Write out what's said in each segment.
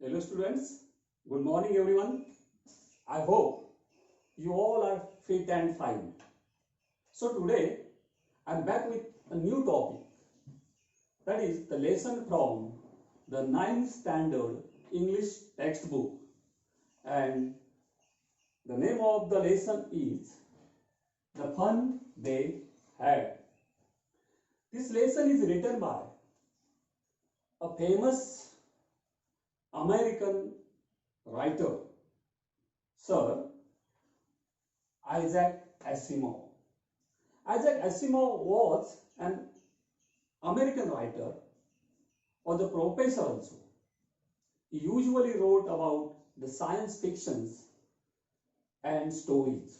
Hello students, good morning everyone. I hope you all are fit and fine. So today I am back with a new topic, that is the lesson from the ninth standard English textbook, and the name of the lesson is The Fun They Had. This lesson is written by a famous American writer, Sir Isaac Asimov. Isaac Asimov was an American writer or the professor also. He usually wrote about the science fictions and stories.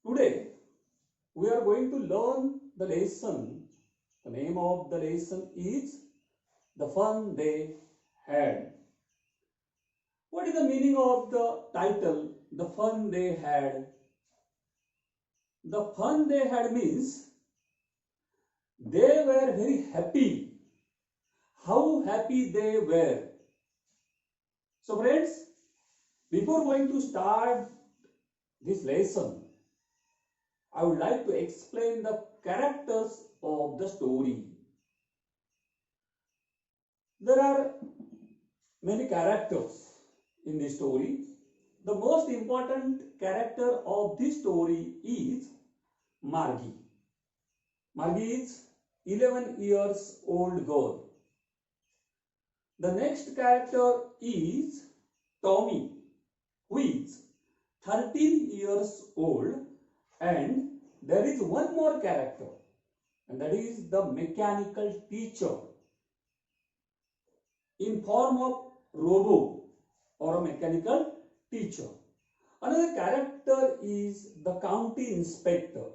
Today, we are going to learn the lesson. The name of the lesson is The Fun They Had. What is the meaning of the title, The Fun They Had? The fun they had means they were very happy. How happy they were. So friends, before going to start this lesson, I would like to explain the characters of the story. There are many characters in this story. The most important character of this story is Margie. Margie is 11 years old girl. The next character is Tommy, who is 13 years old, and there is one more character, and that is the mechanical teacher in form of robo or a mechanical teacher. Another character is the county inspector,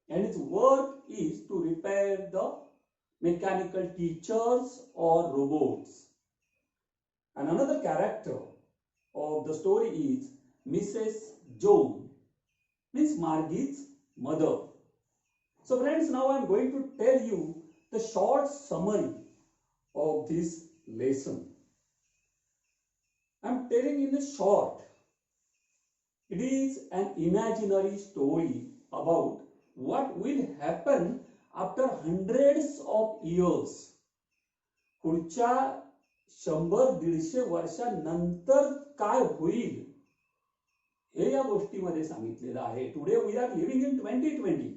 and his work is to repair the mechanical teachers or robots. And another character of the story is Mrs. Jones, means Margie's mother. So friends, now I am going to tell you the short summary of this lesson. I am telling in the short. It is an imaginary story about what will happen after hundreds of years. पुढच्या 100-150 वर्षांनंतर काय होईल हे या गोष्टीमध्ये सांगितलेलं आहे. Today we are living in 2020,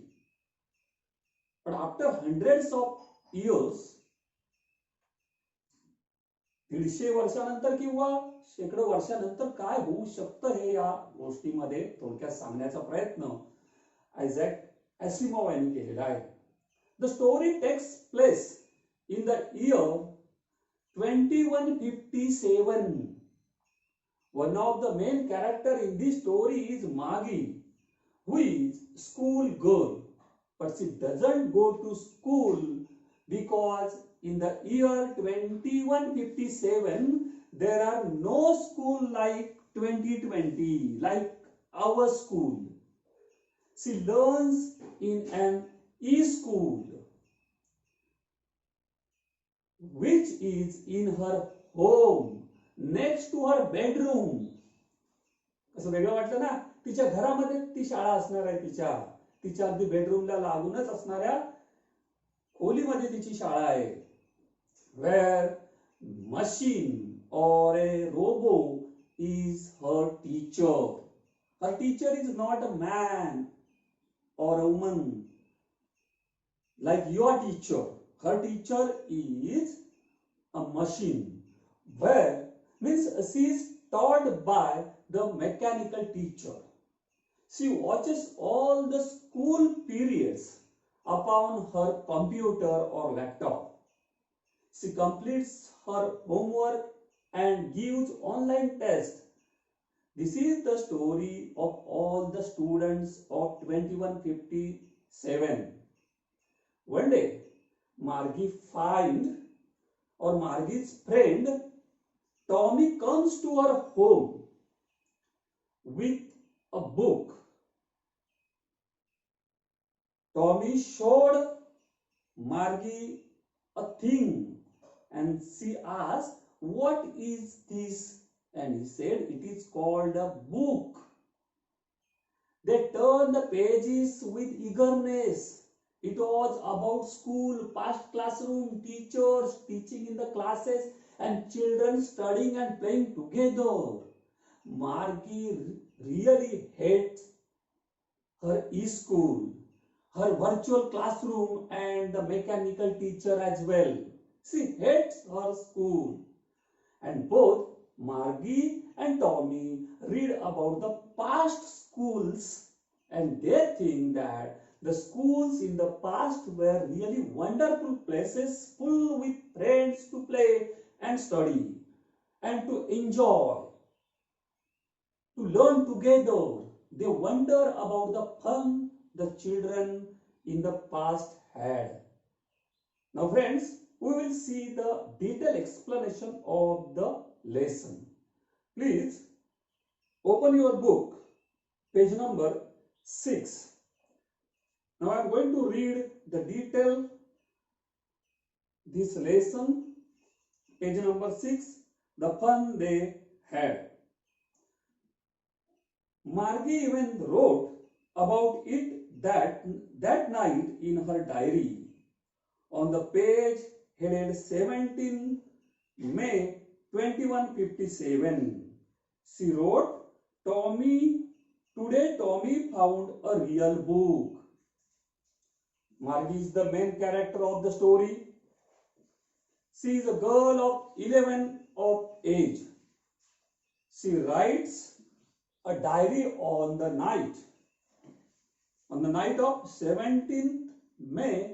but after hundreds of years, 150 वर्षानंतर किंवा शेकडो वर्षानंतर काय होऊ शकतं हे या गोष्टीमध्ये थोडक्यात सांगण्याचा प्रयत्न आयझॅक ॲसिमोव यांनी केलेला आहे. The story takes place in the year 2157. One of the main character in this story is Margie, who is school girl, but she doesn't go to school because in the year 2157 there are no school like 2020, like our school. She learns in an e-school, which is in her home, next to her bedroom. असं वेगळं वाटलं ना, तिच्या घरामध्ये ती शाळा असणार आहे, तिच्या अगदी बेडरूमला लागूनच असणाऱ्या खोलीमध्ये तिची शाळा आहे. Where machine or a robo is her teacher. Her teacher is not a man or a woman like your teacher. Her teacher is a machine. Where means she is taught by the mechanical teacher. She watches all the school periods upon her computer or laptop. She completes her homework and gives online tests. This is the story of all the students of 2157. One day, Margie's friend Tommy comes to her home with a book. Tommy showed Margie a thing and she asked, "What is this?" And he said, "It is called a book." They turned the pages with eagerness. It was about school, past classroom, teachers teaching in the classes, and children studying and playing together. Margie really hates her e-school, her virtual classroom, and the mechanical teacher as well. She hates her school. And both Margie and Tommy read about the past schools, and they think that the schools in the past were really wonderful places full with friends to play and study and to enjoy, to learn together. They wonder about the fun the children in the past had. Now friends, we will see the detailed explanation of the lesson. Please open your book, page number 6. Now I am going to read the detail this lesson, page number 6, the fun they had. Margie even wrote about it that night in her diary. On the page headed 17 May 2157, she wrote, Today Tommy found a real book." Margie is the main character of the story. She is a girl of 11 of age. She writes a diary on the night of 17th May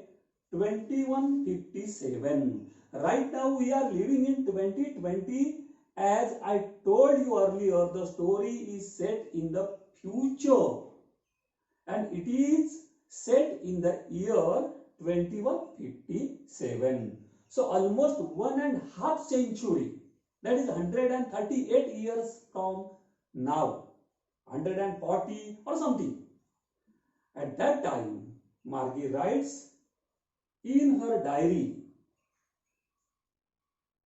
2157. Right now we are living in 2020. As I told you earlier, the story is set in the future and it is set in the year 2157. So almost 1.5 century, that is 138 years from now, 140 or something. At that time, Margie writes in her diary.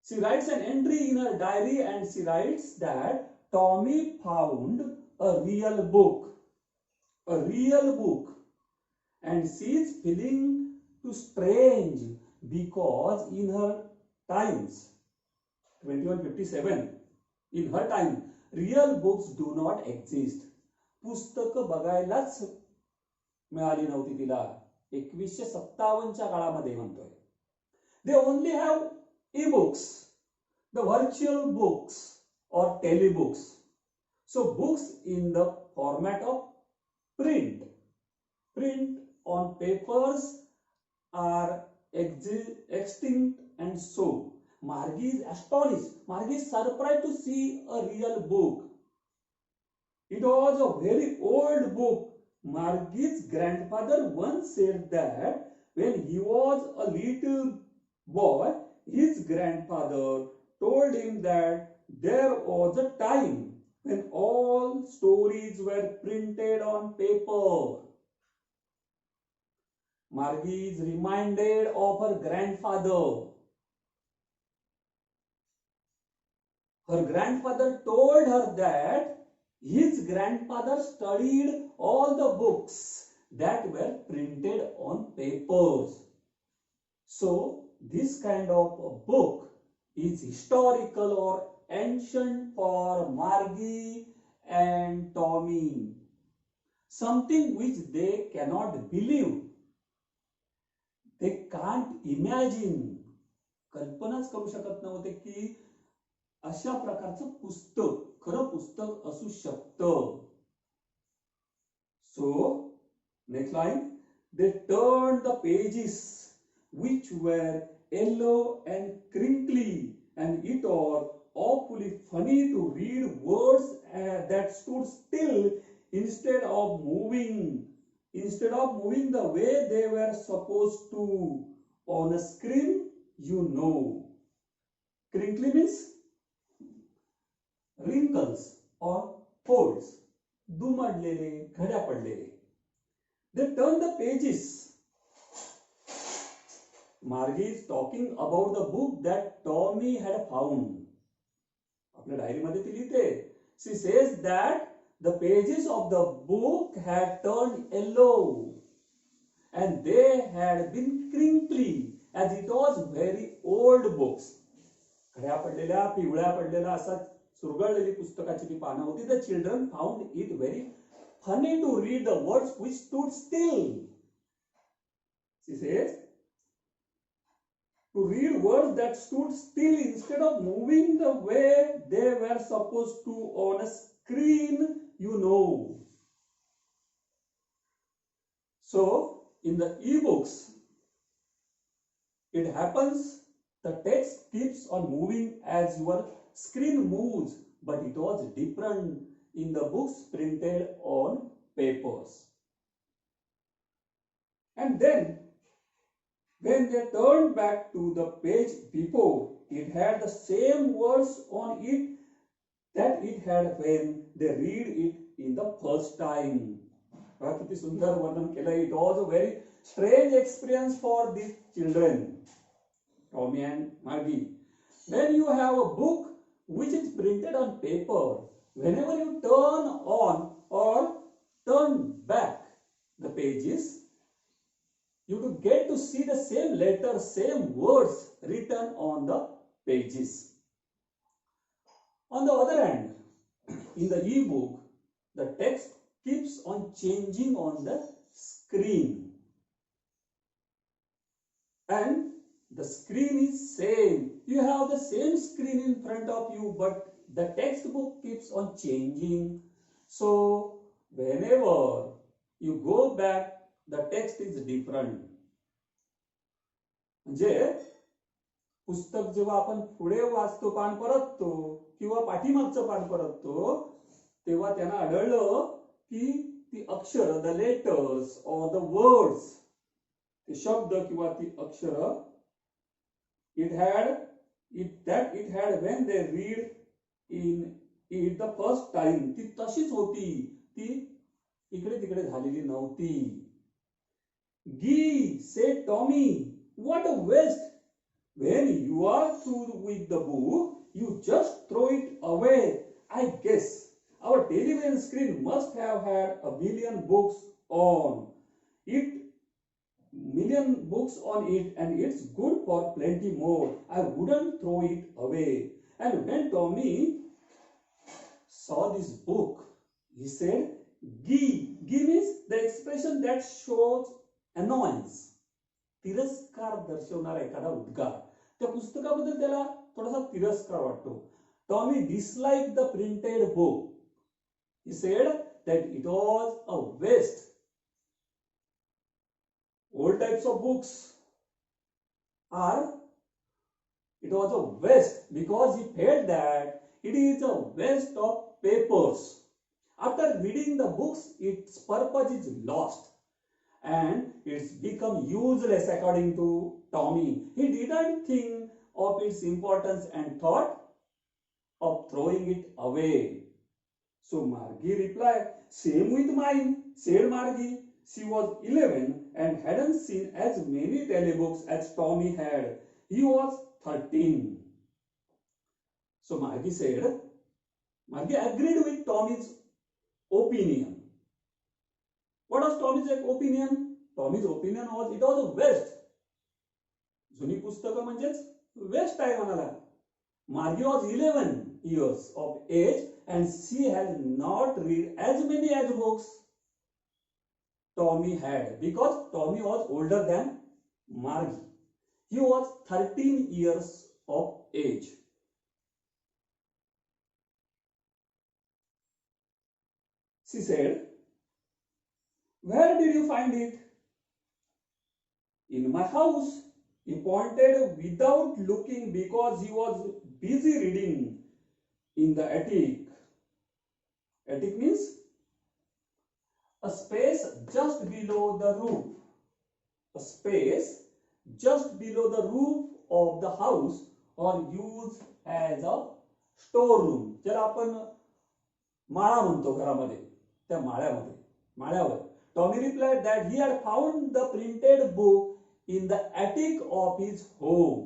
She writes an entry in her diary and she writes that Tommy found a real book, and she is feeling too strange because in her times, 2157, in her time, real books do not exist. पुस्तक बघायलाच मिळाली नव्हती तिला 1957च्या काळामध्ये म्हणतोय. They only have e-books, the virtual books or telebooks. So books in the format of print on papers are extinct, and so Margie is astonished. Margie is surprised to see a real book. It was a very old book. Margie's grandfather once said that when he was a little boy, his grandfather told him that there was a time when all stories were printed on paper. Margie is reminded of her grandfather. Her grandfather told her that his grandfather studied all the books that were printed on papers. So this kind of a book is historical or ancient for Margie and Tommy. Something which they cannot believe. They can't imagine. कल्पनाच करू शकत नव्हते की अशा प्रकारचं पुस्तक, खरं पुस्तक असू शकतं. So, next line. They turned the pages which were yellow and crinkly, and it was awfully funny to read words that stood still instead of moving the way they were supposed to. On a screen, you know. Crinkly means wrinkles or folds. दुमडलेले, घड्या पडलेले. They turn the pages. Margie is talking about the book that Tommy had found. आपल्या डायरीमध्ये ती लिहिते. She says that the pages of the book had turned yellow and they had been crinkly as it was very old books. खड्या पडलेल्या, पिवळ्या पडलेल्या असा चुरगळलेली पुस्तकाची ती पानं होती. The children found it very funny to read the words which stood still. She says, to read words that stood still instead of moving the way they were supposed to on a screen, you know. So, in the e-books, it happens the text keeps on moving as your screen moves, but it was different in the books printed on papers. And then, when they turned back to the page before, it had the same words on it that it had when they read it in the first time. किती सुंदर वर्णन केलं. It was a very strange experience for these children, Tommy and Margie. When you have a book which is printed on paper, whenever you turn on or turn back the pages, you do get to see the same letters, same words written on the pages. On the other hand, in the e-book, the text keeps on changing on the screen. And the screen is same. You have the same screen in front of you, but the textbook keeps on changing. So, whenever you go back, the text is different. म्हणजे पुस्तक जेव्हा आपण पुढे वाचतो, पान परततो किंवा पाठीमागचं पान परततो, तेव्हा त्यांना आढळलं की ती अक्षर, द लेटर्स और द वर्ड्स, ते शब्द किंवा ती अक्षर, it had when they read in it the first time, ती तशीच होती, ती इकडे तिकडे झालेली नव्हती. Gee, said Tommy, what a waste. When you are through with the book, you just throw it away. I guess our television screen must have had a million books on it, and it's good for plenty more. I wouldn't throw it away. And when Tommy saw this book, he said, Gee means the expression that shows annoyance. तिरस्कार दर्शवणारा एखादा उद्गार. त्या पुस्तकाबद्दल त्याला थोडासा तिरस्कार वाटतो. Tommy disliked the printed book. He said that it was a waste. All types of books it was a waste because he felt that it is a waste of papers. After reading the books, its purpose is lost and it's become useless according to Tommy. He didn't think of its importance and thought of throwing it away. So Margie replied, same with mine, said Margie. She was 11 and hadn't seen as many telebooks as Tommy had. He was 13. So Margie agreed with Tommy's opinion. What was Tommy's opinion? Tommy's opinion was it was a waste. जुनी पुस्तकं म्हणजेच waste आहे म्हणाला. Margie was 11 years of age and she had not read as many as books Tommy had because Tommy was older than Margie. He was 13 years of age. She said, where did you find it? In my house. He pointed without looking because he was busy reading in the attic. Attic means a space just below the roof. A space just below the roof of the house or used as a storeroom. ज्याला आपण माळा म्हणतो घरामध्ये, त्या माळ्यावर. Tommy replied that he had found the printed book in the attic of his home.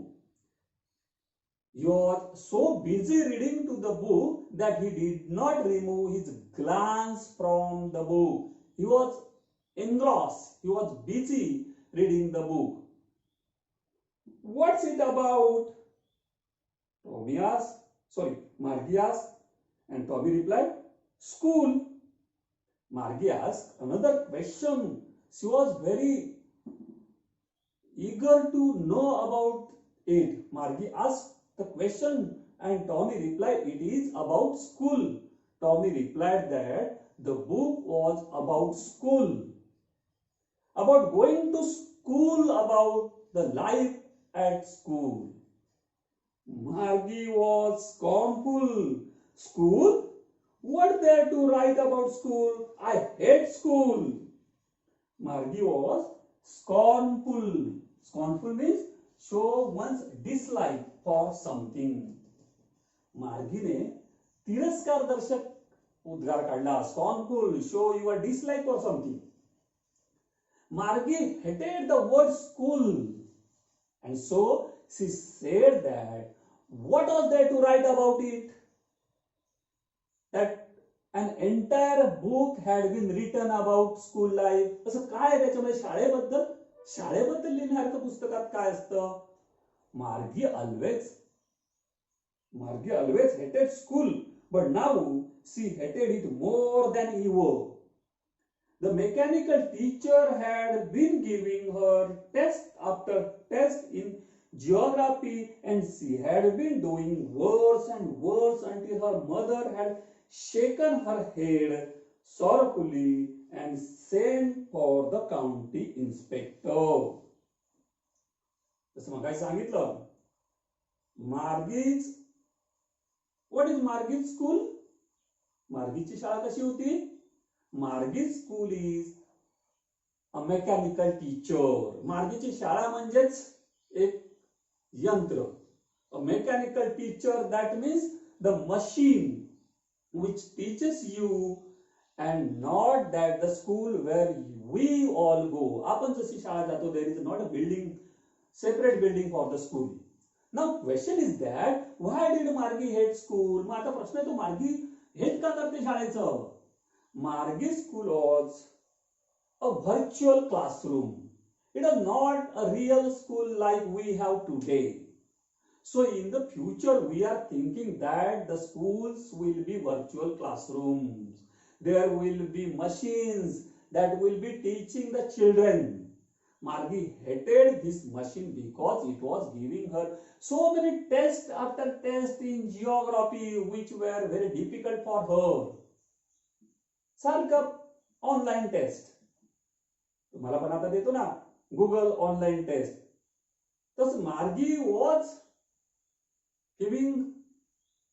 He was so busy reading to the book that he did not remove his glance from the book. He was engrossed. He was busy reading the book. What's it about? Margie asked, and Tommy replied, school. Margie asked another question. She was very eager to know about it. Margie asked the question and Tommy replied, it is about school. Tommy replied that the book was about school, about going to school, about the life at school. Margie was scornful. School? What there to write about school? I hate school. Margie was scornful. Scornful means show one's dislike for something. मार्गीने तिरस्कार दर्शक उद्गार काढला. Scornful, show your dislike for something. Margie hated the word school, and so she said that what was there to write about it? That an entire book had been written about school life. असं काय त्याच्यामध्ये शाळेबद्दल लिहिण्यासारखं पुस्तकात काय असतं? Margie always hated school, but now she hated it more than ever. The mechanical teacher had been giving her test after test in geography, and she had been doing worse and worse until her mother had shaken her head sorrowfully and sent for the county inspector. जसं मग काय सांगितलं, what is Margie's school? मार्गीची शाळा कशी होती? Margie's school is a mechanical teacher. मार्गीची शाळा म्हणजेच एक यंत्र. A mechanical teacher, that means the machine which teaches you, and not that the school where we all go. आपण जशी शाळा जातो, there is not a separate building for the school. Now question is that why did Margie hate school? मग आता प्रश्न आहे तो मार्गी hate का करते शाळेचं? Margie's school was a virtual classroom. It was not a real school like we have today. So in the future we are thinking that the schools will be virtual classrooms. There will be machines that will be teaching the children. Margie hated this machine because it was giving her so many tests after tests in geography which were very difficult for her. सारखं online test तुम्हाला पण आता देतो ना Google online test. तस Margie was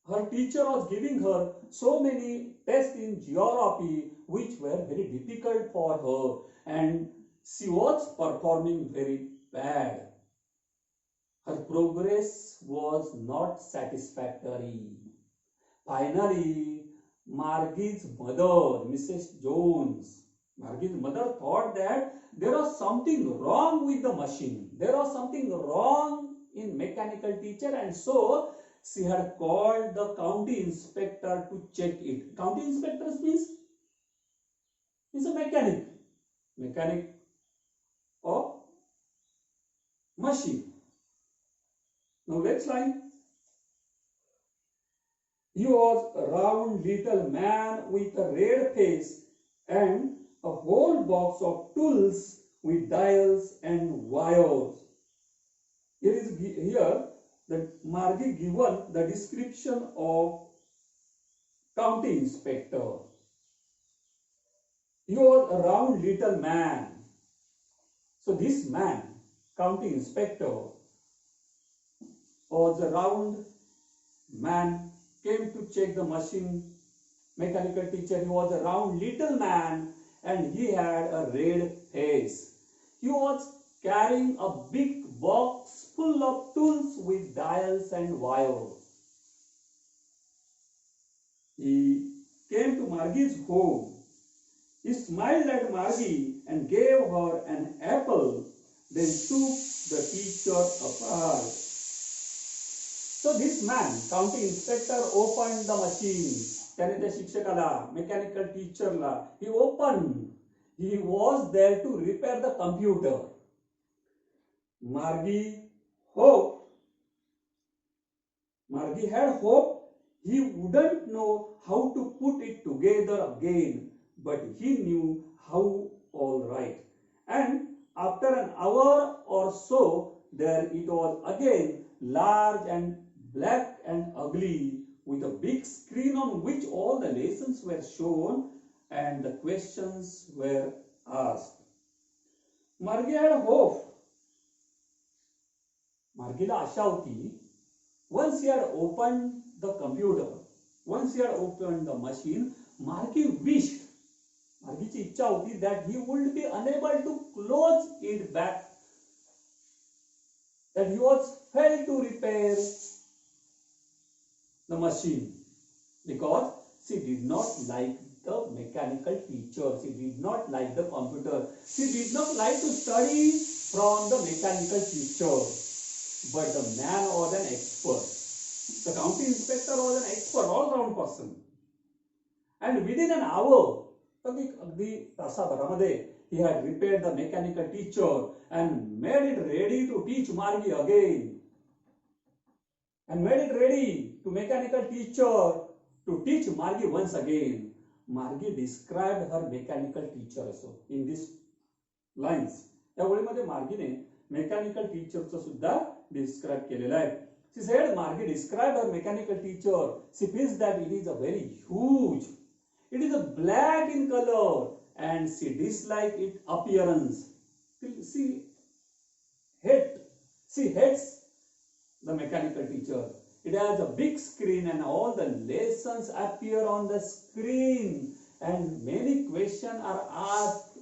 her teacher was giving her so many tests in geography which were very difficult for her, and she was performing very bad. Her progress was not satisfactory. Finally, Margie's mother, Mrs. Jones, Margie's mother thought that there was something wrong with the machine. There was something wrong in mechanical teacher, and so she had called the county inspector to check it. County inspector means is a mechanic of machine. Now next line. He was a round little man with a red face and a whole box of tools with dials and wires. Here that Margie given the description of county inspector. He was a round little man. So this man, county inspector, was a round man, came to check the machine. Mechanical teacher, he was a round little man and he had a red face. He was carrying a big box full of tools with dials and wires. He came to Margie's home. He smiled at Margie and gave her an apple. then took the teacher apart. So this man, county inspector, opened the machine. त्याने त्या शिक्षकाला, mechanical टीचरला, he opened. He was there to repair the computer. Margie had hoped he wouldn't know how to put it together again, but he knew how all right. And after an hour or so, there it was again, large and black and ugly, with a big screen on which all the lessons were shown and the questions were asked. Margie had hope. Margieला आशा होती. Once he had opened the computer, once he had opened the machine, Margie wished, Margieची इच्छा होती that he would be unable to close it back, that he was failed to repair the machine, because she did not like the mechanical teacher, she did not like the computer, she did not like to study from the mechanical teacher. But the man was an expert. The county inspector was an expert, all-round person. And within an hour, अगदी तासाभरामध्ये, he had repaired the mechanical teacher and made it ready to teach Margie again. And made it ready to mechanical teacher to teach Margie once again. Margie described her mechanical teacher also in these lines. या ओळीमध्ये मार्गीने mechanical टीचरचं सुद्धा describe केलेला आहे. She said Margie described her mechanical teacher. She feels that it is a very huge. It is a black in color and she disliked its appearance. She hates the mechanical teacher. It has a big screen and all the lessons appear on the screen and many questions are asked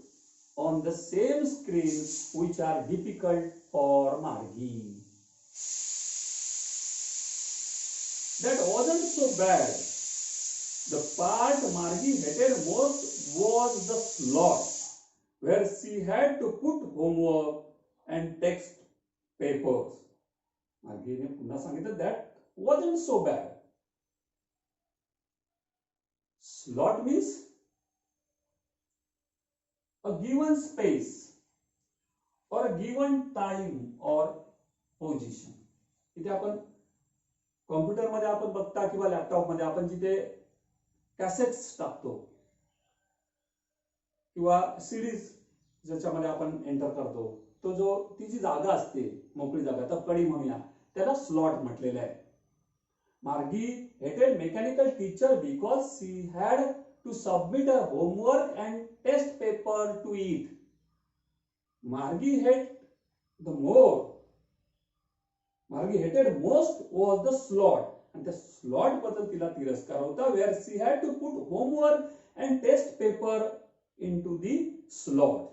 on the same screen which are difficult for Margie. That wasn't so bad. The part Margie hated most was the slot, where she had to put homework and text papers. Margieने पुन्हा सांगितलं that wasn't so bad. Slot means a given space or a given time or position. इथे आपण कॉम्प्युटरमध्ये आपण बघता किंवा लॅपटॉपमध्ये आपण जिथे कॅसेट्स टाकतो किंवा सीडीज ज्याच्यामध्ये आपण एंटर करतो, तो जो ती जी जागा असते मोकळी जागा, तर कडी म्हणूया, त्याला स्लॉट म्हटलेलं आहे. मार्गी hated mechanical teacher because she had to submit her homework and test paper to it. Margie hated most was the slot, and the slot बद्दल तिला तिरस्कार होता, where she had to put homework and test paper into the slot.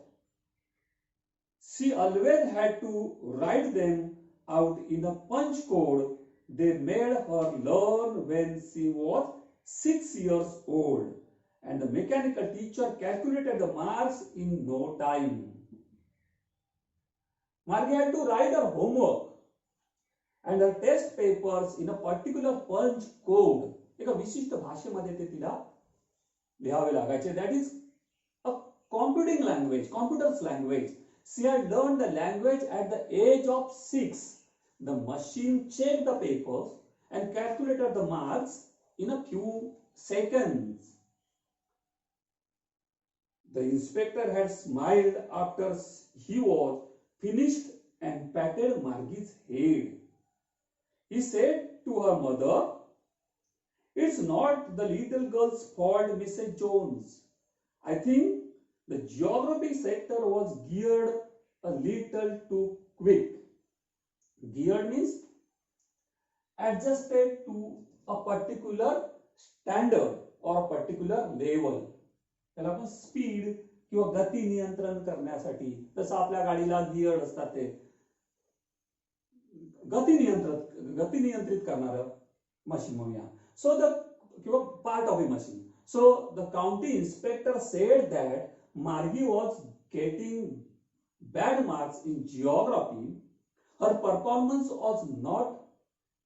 She always had to write them out in a punch code they made her learn when she was 6 years old, and the mechanical teacher calculated the marks in no time. Margie had to write her homework and her test papers in a particular punch code. एका विशिष्ट भाषेमध्ये ते तिला लिहावे लागायचे. That is a computing language, computer's language. She had learned the language at the age of 6. The machine checked the papers and calculated the marks in a few seconds. The inspector had smiled after he was finished and patted Margie's head. He said to her mother, "It's not the little girl's fault, Mrs. Jones. I think the geography sector was geared a little too quick." Geared means adjusted to a particular standard or a particular level. त्याला आपण speed किंवा गती नियंत्रण करण्यासाठी, जसं आपल्या गाडीला gear असतात ते गती नियंत्रित करणारं मशीन म्हणूया. सो द किंवा part of A machine. So the county inspector said that Margie was getting bad marks in geography. Her performance was not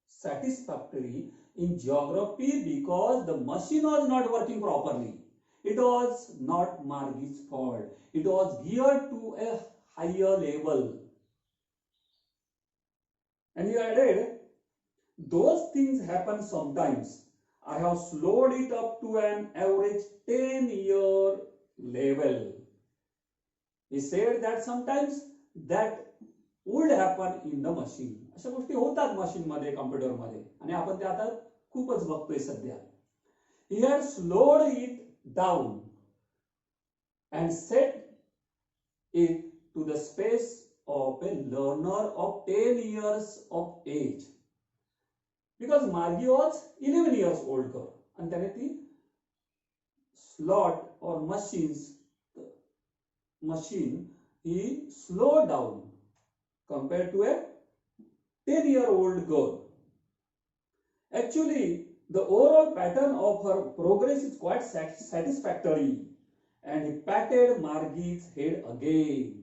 satisfactory in geography because the machine was not working properly. It was not Margie's fault. It was geared to a higher level. And he added, those things happen sometimes. I have slowed it up to an average 10-year level. He said that sometimes that would happen in the machine. अशा गोष्टी होतात machine मध्ये, computer मध्ये, आणि आपण ते आता खूपच बघतोय सध्या. He had slowed it down and set it to the space of a learner of 10 years of age. Because Margie was 11 years old girl, and त्याने ती slot or machine he slowed down compared to a 10-year-old girl. Actually, the overall pattern of her progress is quite satisfactory, and he patted Margie's head again.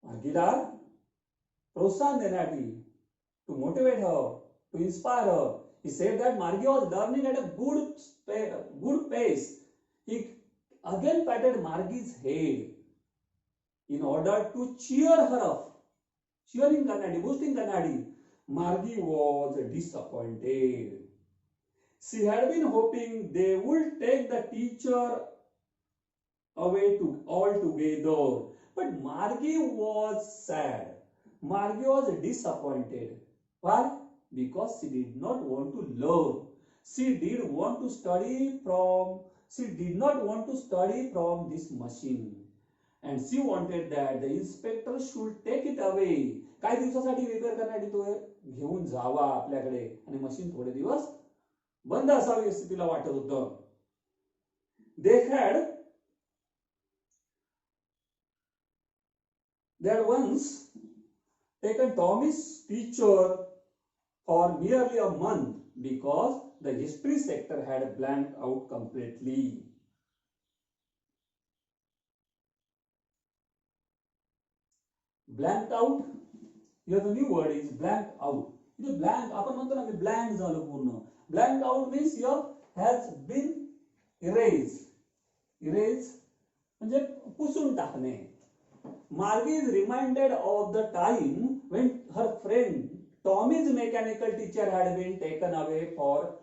Margieला प्रोत्साहन देण्यासाठी, to motivate her, to inspire her. He said that Margie was learning at a good pace. He again patted Margie's head in order to cheer her up. Cheering करण्यासाठी, boosting करण्यासाठी. Margie was disappointed. She had been hoping they would take the teacher away altogether. But Margie was sad. Margie was disappointed. Why? Because she did not want to learn. She did not want to study from this machine. And she wanted that the inspector should take it away. काही दिवसासाठी repair करण्यासाठी तो घेऊन जावा आपल्याकडे, आणि machine थोडे दिवस बंद असावी असं तिला वाटत होतं. They had once taken Tommy's teacher for nearly a month because the history sector had blanked out completely. Blanked out, here the new word is blanked out. It blank, आपण म्हणतो ना, blank झालं पूर्ण. Blanked out means here has been erased. Erase म्हणजे पुसून टाकणे. Margie is reminded of the time when her friend Tommy's mechanical teacher had been taken away for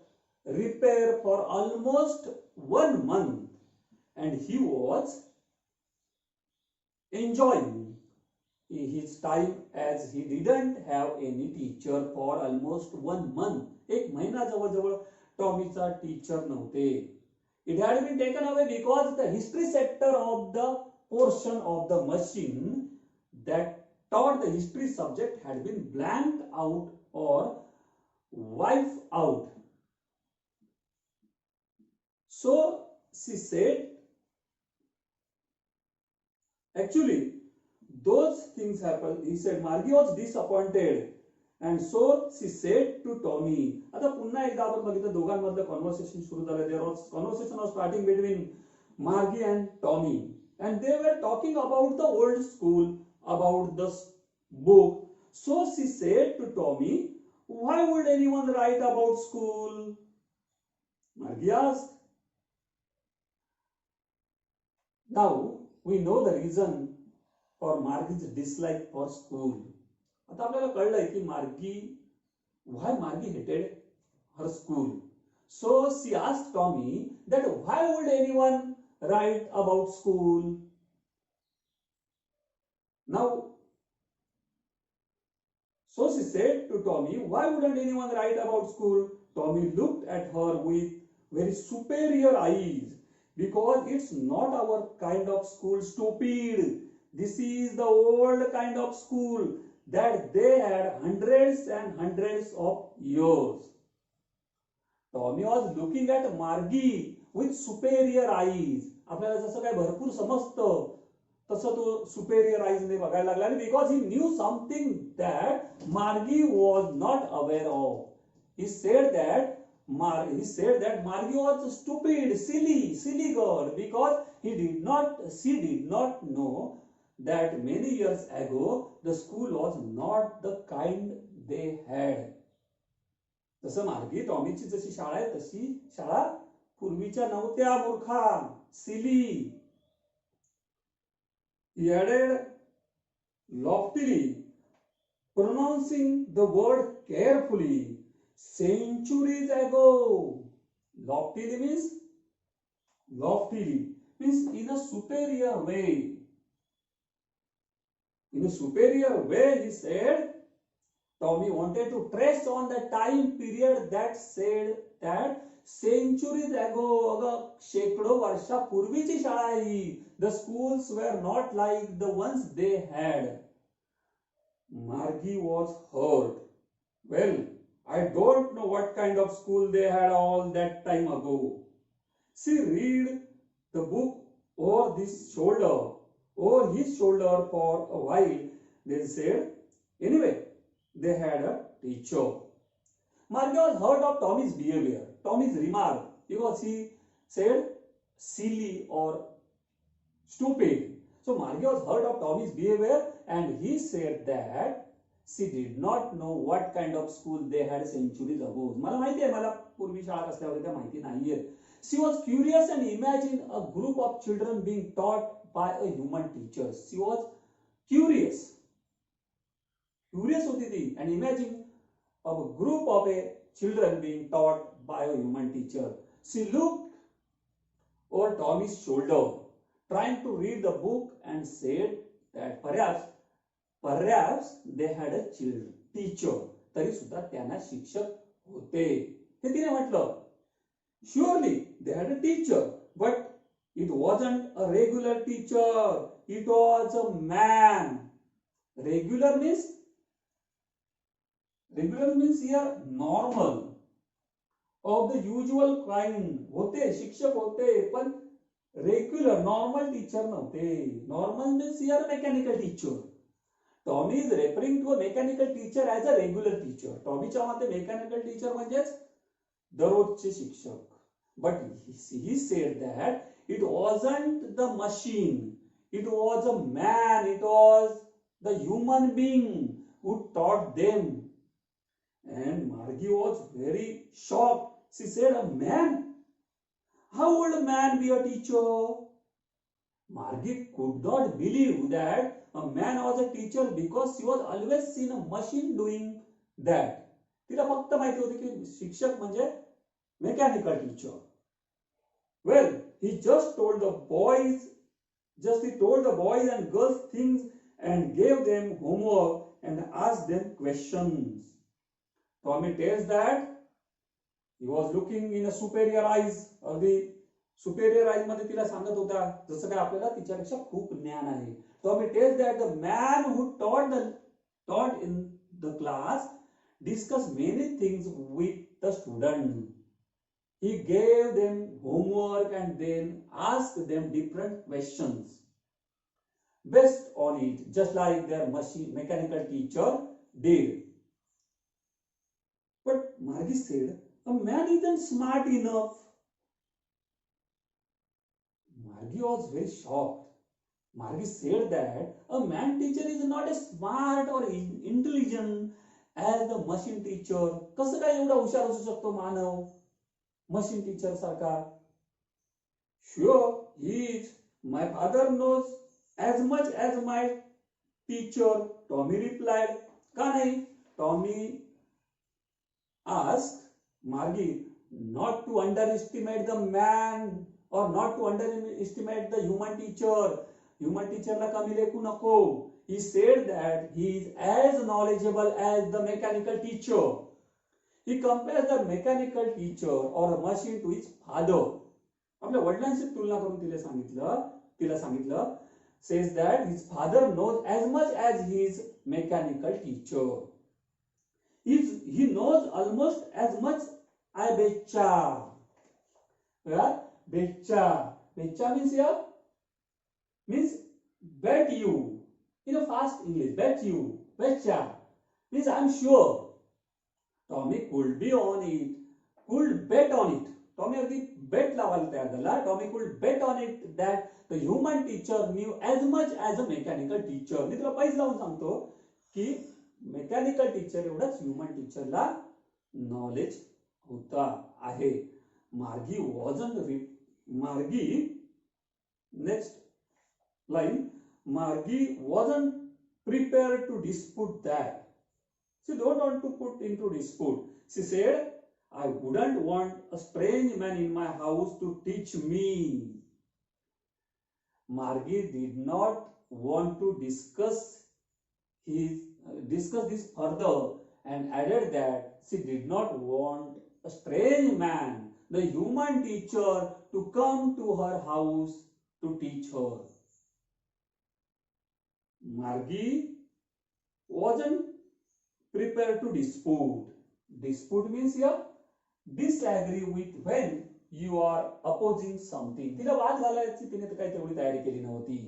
repair for almost 1 month, and he was enjoying his time as he didn't have any teacher for almost 1 month. एक महिना जवळ टॉमीचा teacher नव्हते. It had been taken away because the history sector of the portion of the machine that taught the history subject had been blanked out or wiped out. So she said, actually those things happened. He said Margie was disappointed, and so she said to Tommy. आता पुन्हा एकदा आपण बघितलं दोघांमधलं conversation सुरू झालं. There was conversation was starting between Margie and Tommy, and they were talking about the old school, about the book. So she said to Tommy, why would anyone write about school? Margie asked. Now we know the reason for Margie's dislike for school. आता आपल्याला कळलंय की why Margie hated her school. So she asked Tommy that why would anyone write about school? Now, so she said to Tommy, why wouldn't anyone write about school? Tommy looked at her with very superior eyes. Because it's not our kind of school, stupid. This is the old kind of school that they had hundreds and hundreds of years. Tommy was looking at Margie with superior eyes. आपल्याला जसं काय भरपूर समजतं तसं तो superior eyes ने बघायला लागला. Because he knew something that Margie was not aware of. He said that Margie was stupid, silly girl, because she did not know that many years ago the school was not the kind they had. जसं मार्गी टॉमीची जशी शाळा आहे तशी शाळा पूर्वीच्या नव्हत्या मूर्खा, सिली. He added loftily, pronouncing the word carefully, centuries ago. Loftily means in a superior way. In a superior way, he said, Tommy wanted to trace on the time period that said that centuries ago, अगं शेकडो वर्षापूर्वीची शाळा आहे ही. The schools were not like the ones they had. Margie was hurt. Well, I don't know what kind of school they had all that time ago. She read the book over his shoulder for a while, then said, anyway, they had a teacher. Margie was hurt of Tommy's behavior, Tommy's remark, because he said silly or stupid. So Margie was hurt of Tommy's behavior and he said that she did not know what kind of school they had centuries ago. मला माहिती आहे, मला पूर्वी शाळा कसल्या होत्या माहिती नाहीये. She was curious and imagined a group of children being taught by a human teacher. She was curious होती ती and imagined a group of children being taught by a human teacher. She looked over Tommy's shoulder, trying to read the book, and said that perhaps they had a teacher. तरी सुद्धा त्यांना शिक्षक होते हे तिने म्हटलं. Surely they had a teacher, but it wasn't a regular teacher. It was a man. Regular means here normal, of the usual kind. होते शिक्षक होते पण रेग्युलर नॉर्मल टीचर नव्हते. Normal means here mechanical teacher. Tommy is referring to a mechanical teacher as a regular teacher. टॉमीच्या मते mechanical teacher म्हणजेच दररोजचे शिक्षक. But he said that it wasn't the machine, it was a man, it was the human being who taught them. And Margie was very shocked. She said, a man? How would a man be a teacher? Margie could not believe that a man was a teacher because she was always seen a machine doing that. तिला फक्त माहिती होती की शिक्षक म्हणजे mechanical teacher. Well, he told the boys and girls things and gave them homework and asked them questions. Tommy tells that he was looking in a superior eyes. अगदी superior eyes मध्ये तिला सांगत होता जसं काय आपल्याला तिच्यापेक्षा खूप ज्ञान आहे. Tommy tells that the man who taught in the class discussed many things with the students. He gave them homework and then asked them different questions based on it, just like their mechanical teacher did. But Margie said, a man isn't smart enough. Margie was very shocked. Margie said that a man teacher is not as smart or intelligent as the machine teacher. कसं काय एवढा हुशार असू शकतो मानव machine teacher sarka? Sure, he is. My father knows as much as my teacher, Tommy replied. Ka nahi? Tommy asked Margie not to underestimate the man or not to underestimate the human teacher. Human teacher la kami lekhu nako. He said that he is as knowledgeable as the mechanical teacher. He compares the mechanical teacher or a machine to his father. आपल्या वडिलांशी तुलना करून तिला सांगितलं says that his father knows as much as his mechanical teacher. He knows almost as much. I betcha. Yeah? Betcha means here means bet you. In a fast English, bet you. Betcha means I'm sure. Tommy could bet on it. Tommy अगदी bet लावायला तयार झाला. Tommy could bet on it that the human teacher knew as much as a mechanical teacher. मी तुला पैसे लावून सांगतो की मेकॅनिकल टीचर एवढंच ह्युमन टीचरला नॉलेज होता आहे. Margie next line, Margie wasn't prepared to dispute that. She don't want to put into dispute. She said, I wouldn't want a strange man in my house to teach me. Margie did not want to discuss this further and added that she did not want a strange man, the human teacher, to come to her house to teach her. Margie wasn't prepared to dispute. Dispute means here disagree with when you are opposing something. तिला वाद घालायची तिने काही तेवढी तयारी केली नव्हती.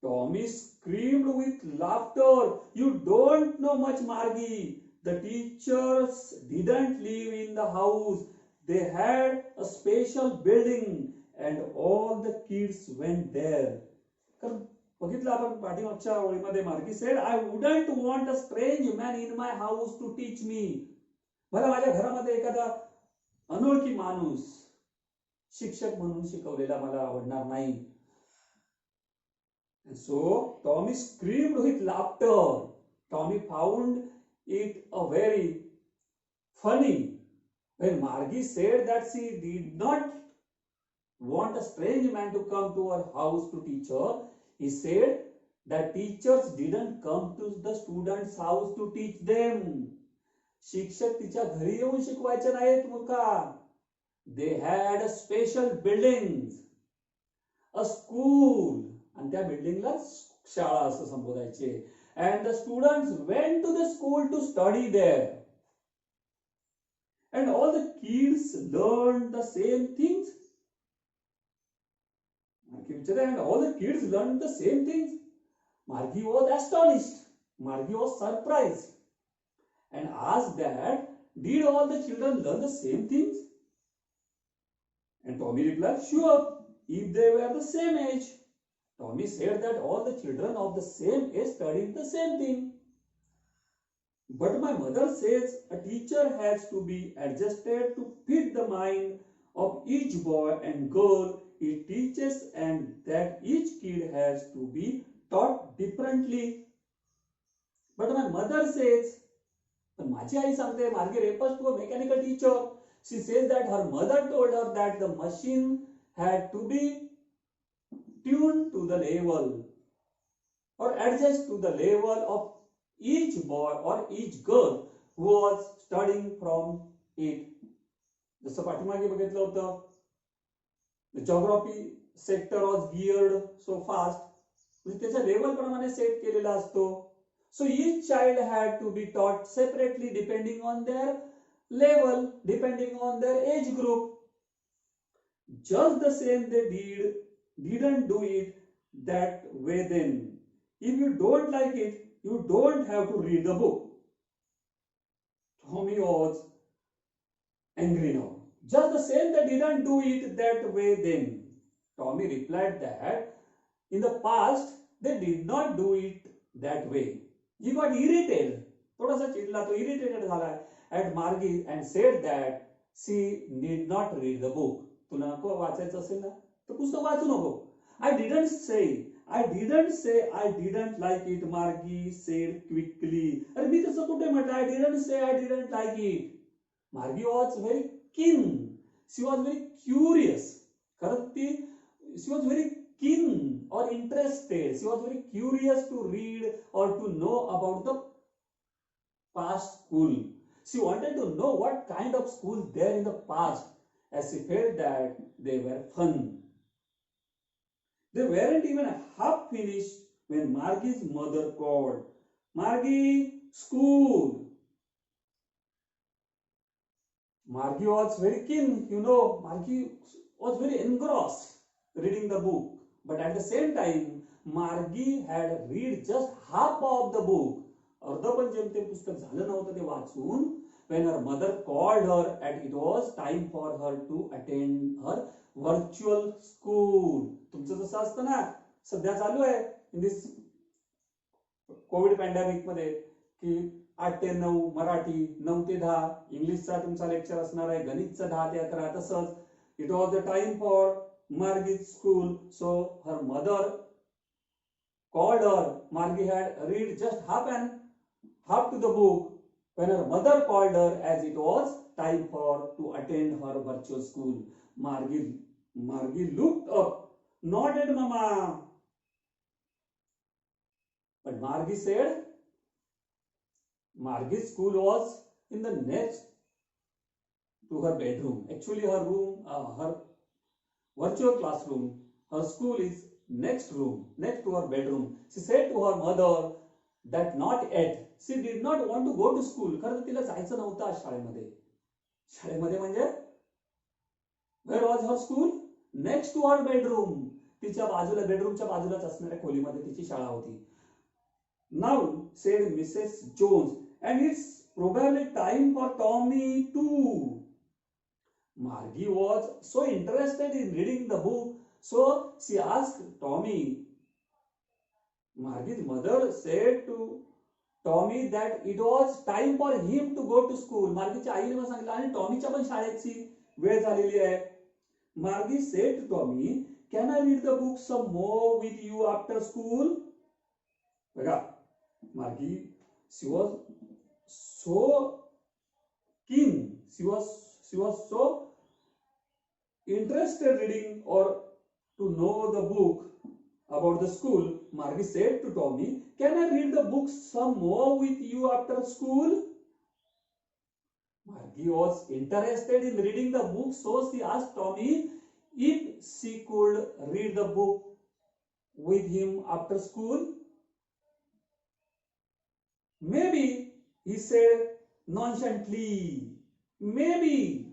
Tommy screamed with laughter. You don't know much, Margie. The teachers didn't live in the house. They had a special building and all the kids went there. बघितलं आपण पाठीमागच्या ओळीमध्ये Margie said I wouldn't want a strange man in my house to teach me. मला माझ्या घरामध्ये एखादा अनोळखी माणूस शिक्षक म्हणून शिकवलेला मला आवडणार नाही. So Tommy screamed with laughter. Tommy found it a very funny when Margie said that she did not want a strange man to come to her house to teach her. He said that teachers didn't come to the students' house to teach them. शिक्षक तिच्या घरी येऊन शिकवायचे नाहीत मूर्खा. They had a special buildings, a school, आणि त्या बिल्डिंगला शाळा असं संबोधायचे. And the students went to the school to study there. And all the kids learned the same things. And all the kids learned the same things. Margie was astonished. Margie was surprised and asked that, did all the children learn the same things? And Tommy replied, sure, if they were the same age. Tommy said that all the children of the same age studied the same thing. But my mother says a teacher has to be adjusted to fit the mind of each boy and girl he teaches and that each kid has to be taught differently. But my mother says, but माझी आई सांगते, Margie refers to a mechanical teacher. She says that her mother told her that the machine had to be tuned to the level or adjust to the level of each boy or each girl who was studying from it. जसं पाठीमागे बघितलं होतं, the geography sector was geared so fast, म्हणजे त्याच्या level प्रमाणे set केलेला असतो. So each child had to be taught separately depending on their level, depending on their age group. Just the same they didn't do it that way then. If you don't like it, you don't have to read the book. Tommy was angry now. Just the same they didn't do it that way then. Tommy replied that in the past they did not do it that way. He got irritated. थोडासा चिडला तो, irritated झाला at Margie and said that she need not read the book. तुला नको वाचायचं असेल ना तर पुस्तक वाचू नको. I didn't say I didn't like it, Margie said quickly. अरे मी तसं कुठे म्हटलं? I didn't say I didn't like it. Margie was very keen. She was very curious. खरं ती she was very keen or interested. She was very curious to read or to know about the past school. She wanted to know what kind of school there in the past, as she felt that they were fun. They weren't even half finished when Margie's mother called, Margie, school. Margie was very keen, Margie was very engrossed reading the book. But at the same time, Margie had read just half of the book. अर्ध पण जेमतेम पुस्तक झालं नव्हतं ते वाचून. when her mother called her and it was time for her to attend her virtual school. तुमचं जसं असतं ना, सध्या चालू आहे इन दिस कोविड पॅन्डेमिक मध्ये की 8 ते 9 मराठी, 9 ते 10 इंग्लिशचा तुमचा लेक्चर असणार आहे, गणितचा 10 ते 11. तसंच it was the time for Margie's school. So her mother called her. Margie had read just half to the book when her mother called her as it was time for to attend her virtual school. Margie looked up, nodded mama. But Margie's school was in the next to her bedroom. Actually, her room, her virtual classroom, her school is next to her bedroom. She said to her mother that not yet. She did not want to go to school. खरं तिला जायचं नव्हतं शाळेमध्ये म्हणजे where was her school? Next to her bedroom. तिच्या बाजूला, बेडरूमच्या बाजूलाच असणाऱ्या खोलीमध्ये तिची शाळा होती. Now said Mrs. Jones, and it's probably time for Tommy too. Margie was so interested in reading the book, so she asked Tommy. Margie's mother said to Tommy that it was time for him to go to school. मार्गीच्या आईने मला सांगितलं आणि टॉमीच्या पण शाळेची वेळ झालेली आहे. Margie said to Tommy, can I read the book some more with you after school? बघा, Margie, she was so keen, she was so interested reading or to know the book about the school. Margie said to Tommy, can I read the book some more with you after school? Margie was interested in reading the book, so she asked Tommy if she could read the book with him after school. Maybe, he said nonchalantly. Maybe,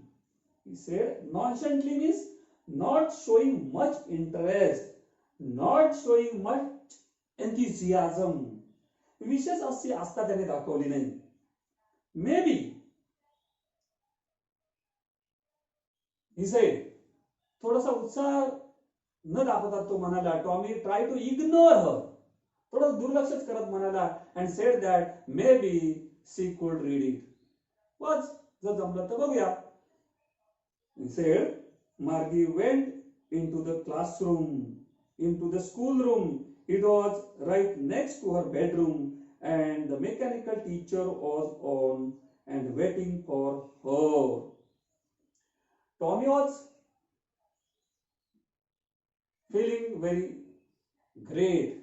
he said nonchalantly means not showing much interest, not showing much enthusiasm. विशेष अशी आस्था त्याने दाखवली नाही. Maybe, he said, थोडासा उत्साह न दाखवता तो म्हणाला, Tommy try to ignore her, थोडं दुर्लक्षच करत म्हणाला, and said that maybe she could read it. बस जर जमलं तर बघूया. He said, Margie went into the classroom, into the schoolroom. It was right next to her bedroom, and the mechanical teacher was on and waiting for her. Tommy was feeling very great.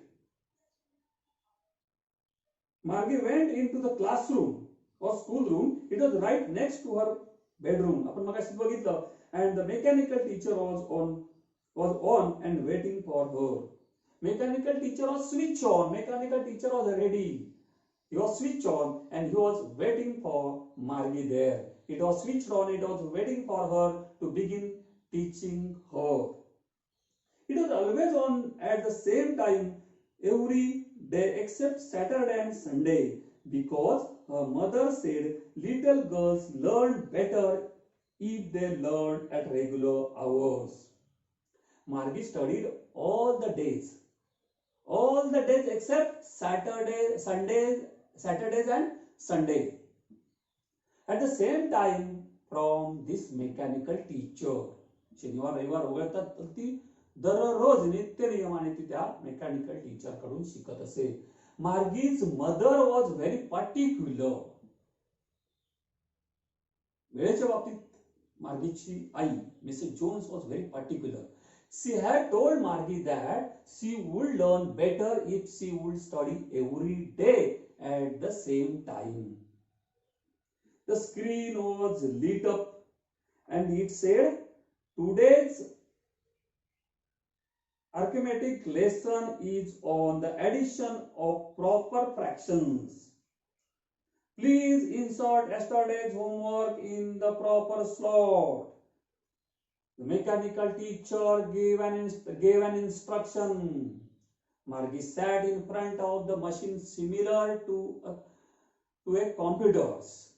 Margie went into the classroom or schoolroom. It was right next to her bedroom. आपण मगाशी बघितलं. And the mechanical teacher was on and waiting for her. Mechanical teacher was switched on. Mechanical teacher was ready. He was switched on and he was waiting for Margie there. It was switched on. It was waiting for her to begin teaching her. It was always on at the same time every day except Saturday and Sunday, because her mother said little girls learn better if they learn at regular hours. Margie studied all the days except Saturdays and Sunday. At the same time from this mechanical teacher. शनिवार रविवार वगळता ती दररोज नित्य नियमाने ती त्या mechanical teacher कडून शिकत असे. Margie's mother was very particular. वेळेच्या बाबतीत मार्गीची आई Mrs Jones was very particular. She had told Margie that she would learn better if she would study every day at the same time. The screen was lit up and it said, today's arithmetic lesson is on the addition of proper fractions. Please insert yesterday's homework in the proper slot. The mechanical teacher gave an instruction. Margie sat in front of the machine similar to to a computers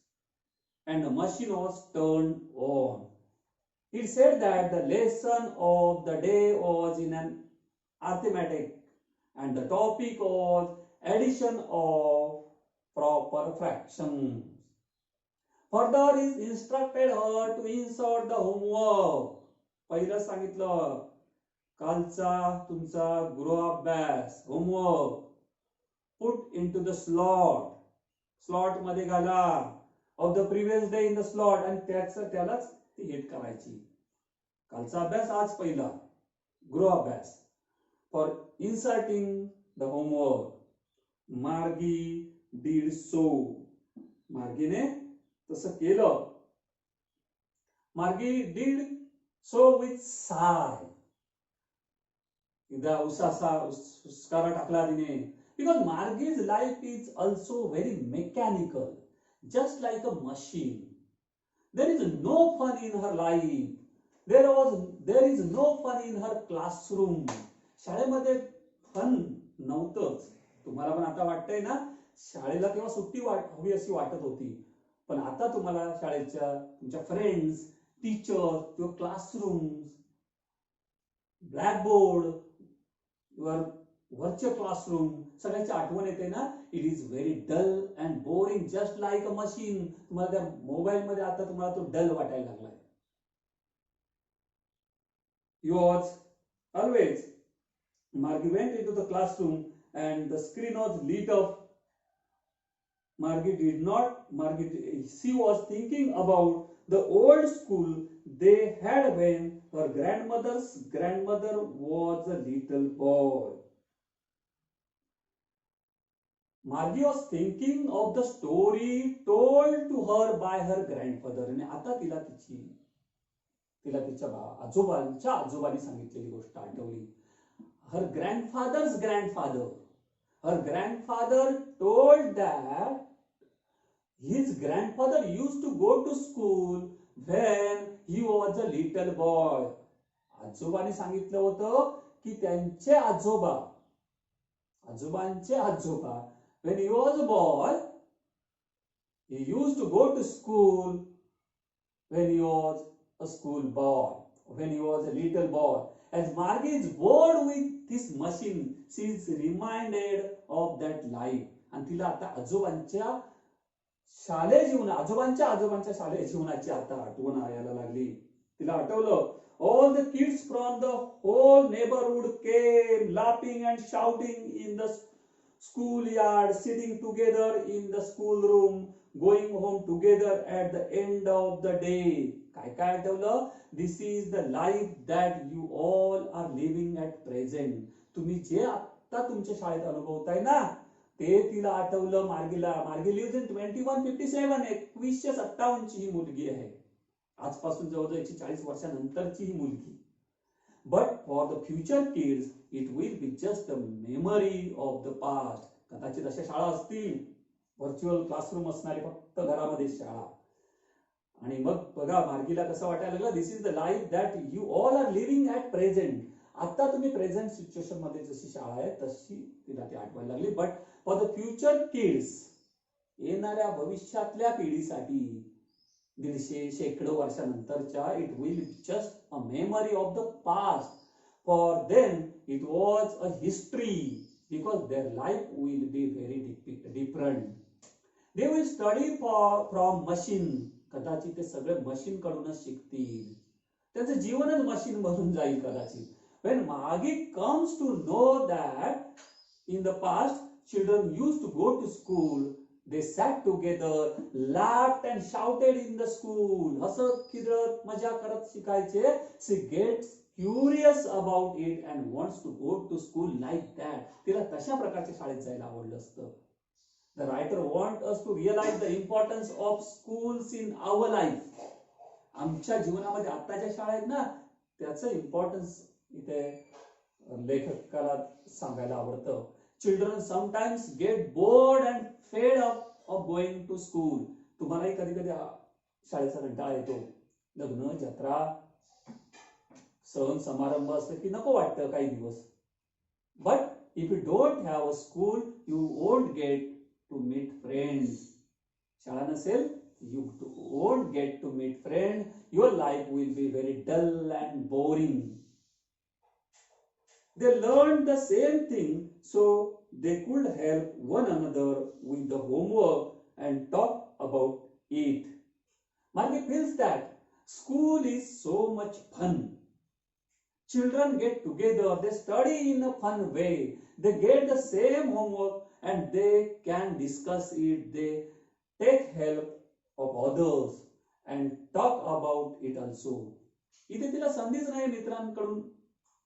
and the machine was turned on. It said that the lesson of the day was in an arithmetic and the topic was addition of proper fractions. Further is instructed her to insert the homework. पहिलं सांगितलं कालचा तुमचा गृहाभ्यास homework put into the slot मध्ये घाला of the previous day in the slot आणि त्यालाच ती hit करायची. कालचा अभ्यास आज पहिला गृहाभ्यास. For inserting the homework, Margie did so. मार्गीने तसं केलं. Margie did so with sigh. एकदा उस्कारा टाकला तिने. Because Margie's life is also very mechanical, just like a machine. There is no fun in her life. There is no fun in her classroom. शाळेमध्ये fun नव्हतंच. तुम्हाला पण आता वाटतंय ना, शाळेला तेव्हा सुट्टी हवी अशी वाटत होती. पण आता तुम्हाला शाळेच्या तुमच्या friends, teachers, your classrooms, blackboard, your virtual classroom सगळ्याची आठवण येते ना. It is very dull and boring just like a machine. तुम्हाला त्या मोबाईल मध्ये आता तुम्हाला तो डल वाटायला लागलाय. You was always. Margie went into the classroom and the screen was lit up. She was thinking about the old school they had when her grandmother's grandmother was a little boy. Margie was thinking of the story told to her by her grandfather. आणि आता तिला तिच्या आजोबांच्या आजोबांनी सांगितलेली गोष्ट आठवली. Her grandfather's grandfather. Her grandfather told that his grandfather used to go to school when he was a little boy. आजोबाने सांगितलं होतं की त्यांचे आजोबांचे आजोबा when he was a boy, he used to go to school when he was a school boy, when he was a little boy. As Margie is bored with this machine, she is reminded of that life. आणि तिला आता आजोबांच्या शालेय जीवनाची आता आठवण यायला लागली. तिला आठवलं all the kids from the whole neighborhood came laughing and shouting in the schoolyard, sitting together in the schoolroom, going home together at the end of the day. काय आठवलं? This is the life that you all are living at present. तुम्ही जे आता तुमच्या शाळेत अनुभवताय ना, ते तिला आठवलं मार्गीला. मार्गी लिव्स इन 2157. 2157 ची ही मुलगी आहे. आजपासून जवळजवळ 140 वर्षानंतरची ही मुलगी. But for the future kids, it will be just a memory of the past. कदाचित अशा शाळा असतील, व्हर्च्युअल क्लासरूम असणारी फक्त घरामध्ये शाळा. आणि मग बघा मार्गीला कसं वाटायला लागलं. This is the life that you all are living at present. आता तुम्ही प्रेझेंट सिच्युएशन मध्ये जशी शाळा आहे तशी तिला ती आठवायला लागली. But for the future kids, येणाऱ्या भविष्यातल्या पिढीसाठी 150 शेकडो वर्षानंतरच्या, it will just a memory of the past. For them it was a history because their life will be very different. They will study from machine. कदाचित ते सगळे machine कडूनच शिकतील. त्यांचं जीवनच मशीन बनून जाईल कदाचित. When Margie comes to know that in the past children used to go to school, they sat together, laughed and shouted in the school. हसत खेळत मजा करत शिकायचे. She gets curious about it and wants to go to school like that. तिला तशा प्रकारच्या शाळेत जायला आवडलं असतं. The writer wants us to realize the importance of schools in our life. आमच्या जीवनामध्ये आताच्या शाळा आहेत ना, त्याचं इम्पॉर्टन्स इथे लेखकाला सांगायला आवडतं. Children sometimes get bored and fed up of going to school. तुम्हालाही कधी कधी शाळेचा कंटाळा येतो. लग्न, जत्रा, सण समारंभ असले की नको वाटतं काही दिवस. But if you don't have a school, you won't get to meet friends. शाळा नसेल, you won't get to meet friend. Your life will be very dull and boring. They learned the same thing so they could help one another with the homework and talk about it. Margie feels that school is so much fun. Children get together, they study in a fun way, they get the same homework and they can discuss it, they take help of others and talk about it also. इथे तिला संधीच नाही मित्रांकडून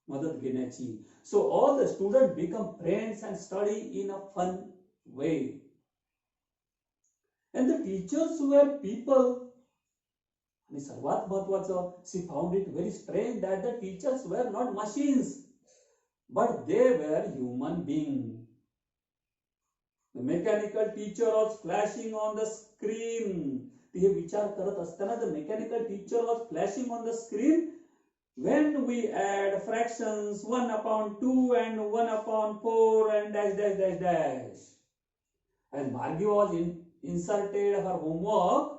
मदत घेण्याची. So all the students become friends and study in a fun way. And the teachers were people. आणि सर्वात महत्वाचं, she found it very strange that the teachers were not machines, but they were human beings. The mechanical teacher was flashing on the screen. ती हे विचार करत असताना the mechanical teacher was flashing on the screen when we add fractions 1 upon 2 and 1 upon 4 and dash dash dash dash. As Margie was inserted her homework,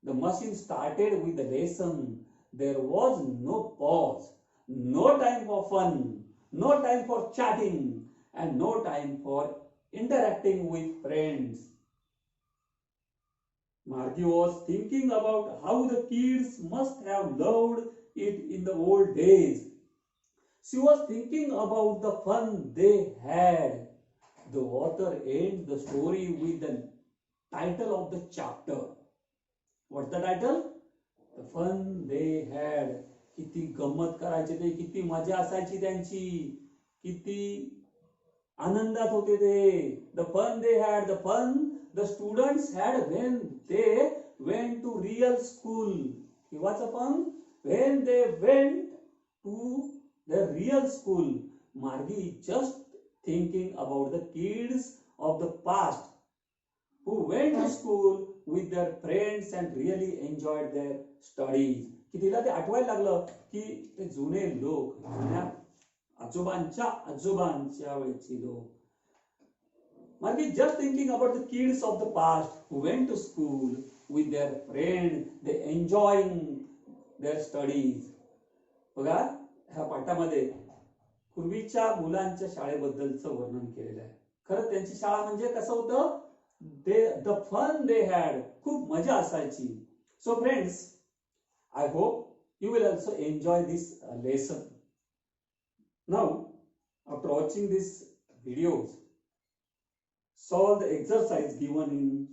the machine started with the lesson. There was no pause, no time for fun, no time for chatting, and no time for interacting with friends. Margie was thinking about how the kids must have loved it in the old days. She was thinking about the fun they had. The author ends the story with the title of the chapter. What's the title? The fun they had. किती गंमत करायचे ते, किती मजा असायची त्यांची, किती आनंदात होते ते. The fun they had, the fun the students had when they went to real school. केव्हाचं fun? When they went to the real school. Margie is just thinking about the kids of the past who went to school with their friends and really enjoyed their studies. की तिला ते आठवायला लागलं की ते जुने लोक, जुन्या आजोबांच्या वेळची लोक. Margie just thinking about the kids of the past who went to school with their friends, they enjoying their studies. बघा ह्या पाठामध्ये पूर्वीच्या मुलांच्या शाळेबद्दलचं वर्णन केलेलं आहे. खरं त्यांची शाळा म्हणजे कसं होतं, the fun they had, खूप मजा असायची. So friends, I hope you will also enjoy this lesson. Now, after watching these videos, solve the exercise given in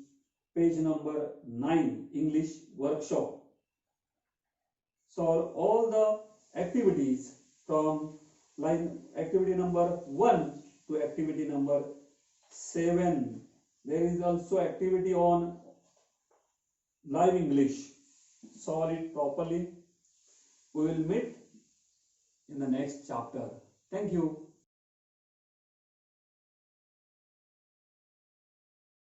page number 9, English workshop. Solve all the activities from line activity number 1 to activity number 7. There is also activity on live English. Solve it properly. We will meet in the next chapter. Thank you.